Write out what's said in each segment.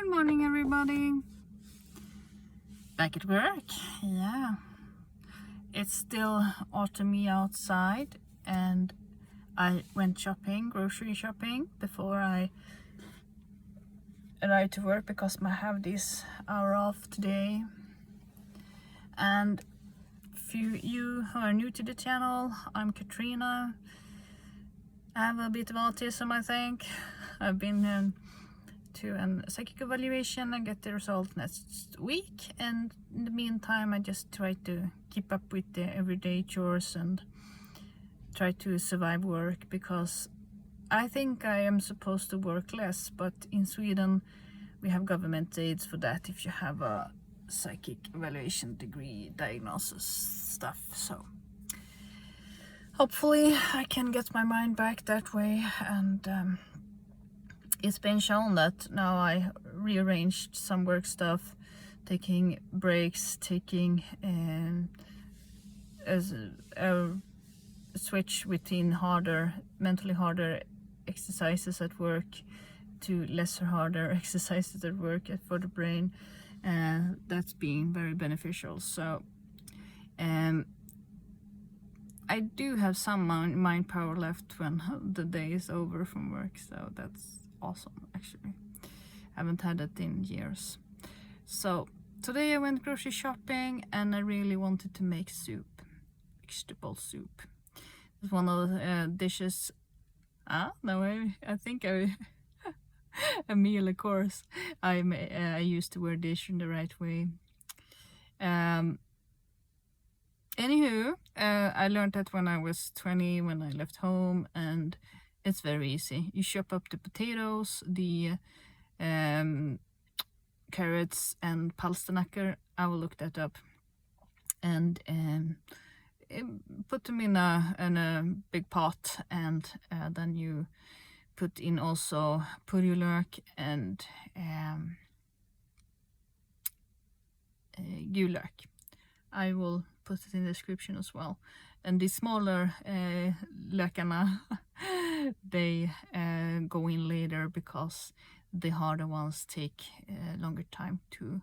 Good morning, everybody. Back at work. Yeah, it's still autumny outside, and I went shopping, grocery shopping, before I arrived to work because I have this hour off today. And for you who are new to the channel, I'm Katrina. I have a bit of autism, I think. I've been to a psychic evaluation and get the result next week, and in the meantime I just try to keep up with the everyday chores and try to survive work, because I think I am supposed to work less, but in Sweden we have government aids for that if you have a psychic evaluation degree, diagnosis stuff. So hopefully I can get my mind back that way. And it's been shown that now I rearranged some work stuff, taking breaks, taking as a switch between mentally harder exercises at work to lesser harder exercises at work for the brain. That's been very beneficial. So I do have some mind power left when the day is over from work, so that's awesome. Actually, I haven't had that in years. So today I went grocery shopping and I really wanted to make soup, vegetable soup. It's one of the dishes. No, I think a meal, of course. I used to wear dish in the right way. Anywho, I learned that when I was 20, when I left home, and it's very easy. You chop up the potatoes, the carrots and palsternacker. I will look that up, and put them in a big pot, and then you put in also purjolök and gulök. I will put it in the description as well. And the smaller lökarna, they go in later because the harder ones take longer time to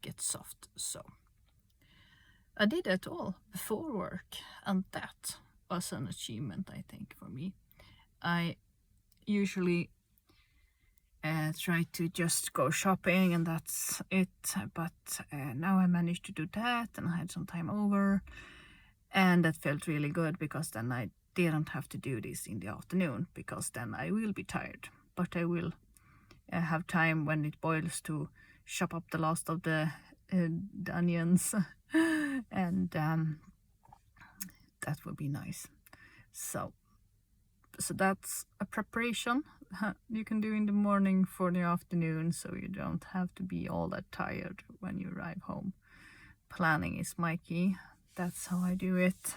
get soft. So I did that all before work, and that was an achievement, I think, for me. I usually try to just go shopping and that's it, but now I managed to do that, and I had some time over, and that felt really good, because then I didn't have to do this in the afternoon, because then I will be tired, but I will have time when it boils to chop up the last of the onions and that would be nice. So that's a preparation you can do in the morning for the afternoon, so you don't have to be all that tired when you arrive home. Planning is my key. That's how I do it.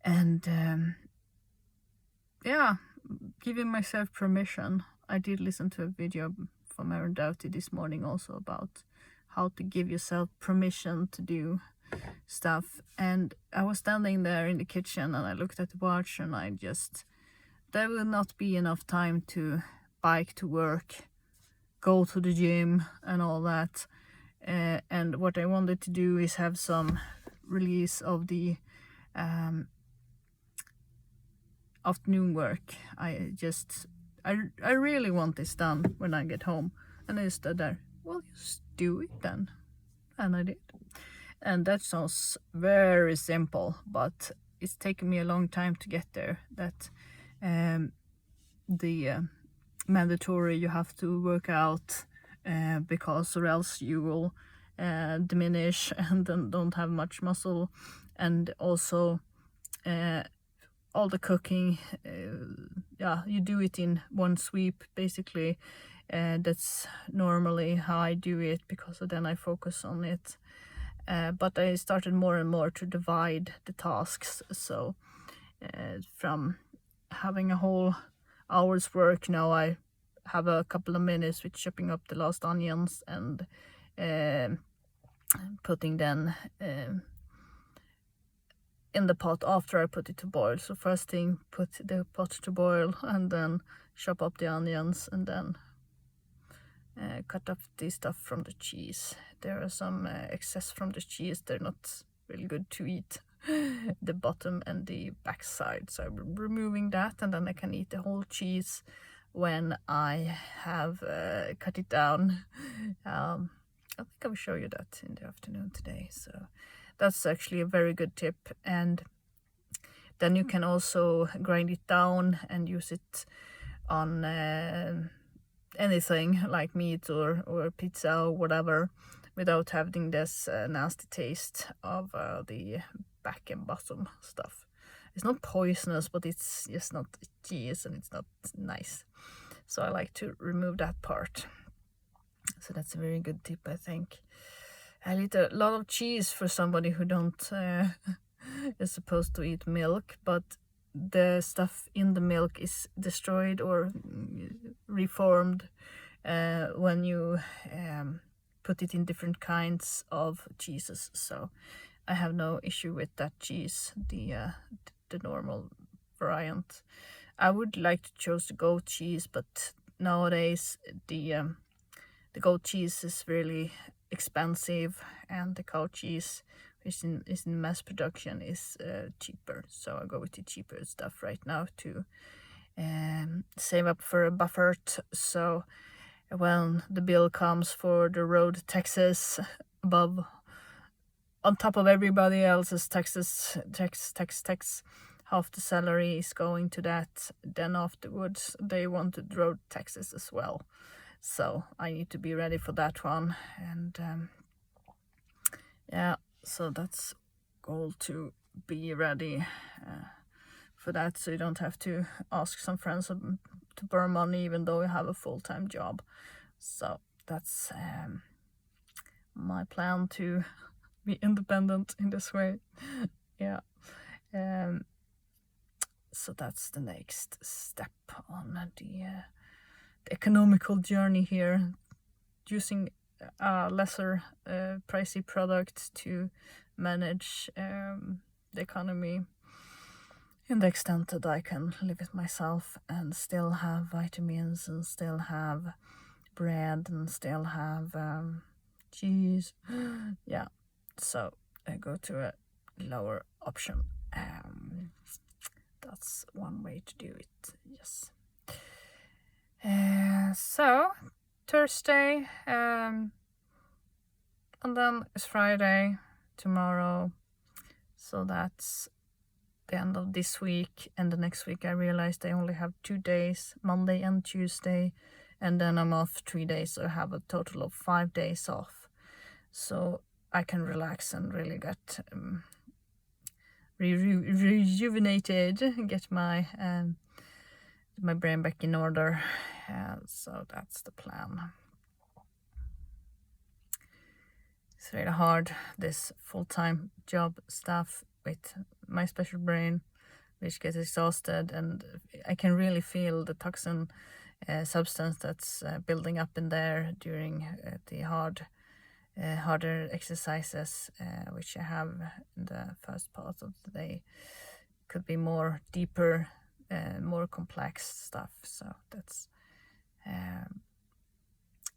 And yeah, giving myself permission. I did listen to a video from Aaron Doughty this morning also about how to give yourself permission to do stuff. And I was standing there in the kitchen and I looked at the watch, and there will not be enough time to bike to work, go to the gym and all that. And what I wanted to do is have some release of the afternoon work. I really want this done when I get home. And I stood there, well, just do it then. And I did. And that sounds very simple, but it's taken me a long time to get there. That the mandatory, you have to work out because or else you will diminish and then don't have much muscle. And also all the cooking, you do it in one sweep basically. That's normally how I do it, because then I focus on it. But I started more and more to divide the tasks. So from having a whole hour's work, now I have a couple of minutes with chopping up the last onions and putting them in the pot after I put it to boil. So first thing, put the pot to boil and then chop up the onions, and then cut off the stuff from the cheese. There are some excess from the cheese. They're not really good to eat. The bottom and the back side. So I'm removing that, and then I can eat the whole cheese when I have cut it down. I think I will show you that in the afternoon today. So that's actually a very good tip. And then you can also grind it down and use it on anything like meat or pizza or whatever, without having this nasty taste of the back and bottom stuff. It's not poisonous, but it's just not cheese and it's not nice. So I like to remove that part. So that's a very good tip, I think. I eat a lot of cheese for somebody who don't is supposed to eat milk, but the stuff in the milk is destroyed or reformed when you put it in different kinds of cheeses. So I have no issue with that cheese, the normal variant. I would like to choose the goat cheese, but nowadays the goat cheese is really expensive, and the cow cheese, which is in mass production, is cheaper. So I go with the cheaper stuff right now to save up for a buffer. So when the bill comes for the road taxes above, on top of everybody else's tax, half the salary is going to that. Then afterwards they wanted road taxes as well. So I need to be ready for that one. And yeah, so that's goal, to be ready for that, so you don't have to ask some friends to borrow money even though you have a full-time job. So that's my plan, to be independent in this way. Yeah. So that's the next step on the economical journey here, using lesser pricey products to manage the economy in the extent that I can live it myself and still have vitamins and still have bread and still have cheese. Yeah, so I go to a lower option. That's one way to do it, yes. So Thursday, and then it's Friday tomorrow. So that's the end of this week, and the next week I realized I only have 2 days, Monday and Tuesday, and then I'm off 3 days, so I have a total of 5 days off. So I can relax and really get rejuvenated, get my brain back in order. So that's the plan. It's really hard, this full-time job stuff with my special brain, which gets exhausted, and I can really feel the toxin substance that's building up in there during the harder exercises, which I have in the first part of the day. Could be more deeper, more complex stuff. So that's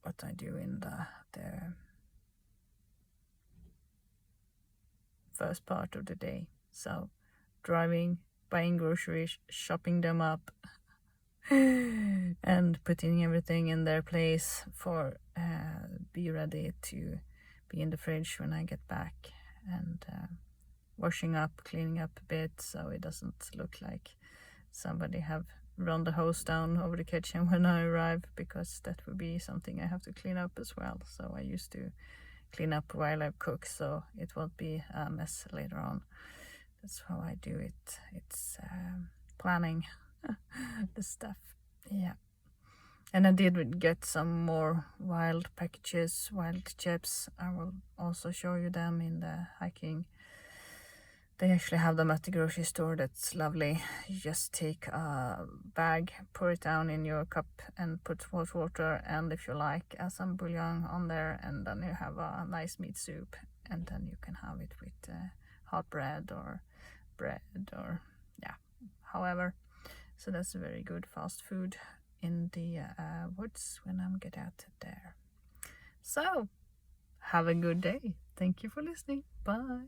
what I do in the first part of the day. So driving, buying groceries, shopping them up, and putting everything in their place for be ready to be in the fridge when I get back, and washing up, cleaning up a bit so it doesn't look like somebody have run the hose down over the kitchen when I arrive, because that would be something I have to clean up as well. So I used to clean up while I cook, so it won't be a mess later on. That's how I do it. It's planning the stuff. Yeah. And I did get some more wild packages, wild chips. I will also show you them in the hiking. They actually have them at the grocery store. That's lovely. You just take a bag, pour it down in your cup and put hot water, and if you like, add some bouillon on there, and then you have a nice meat soup, and then you can have it with hot bread or yeah, however. So that's a very good fast food in the woods when I get out there. So, have a good day. Thank you for listening. Bye.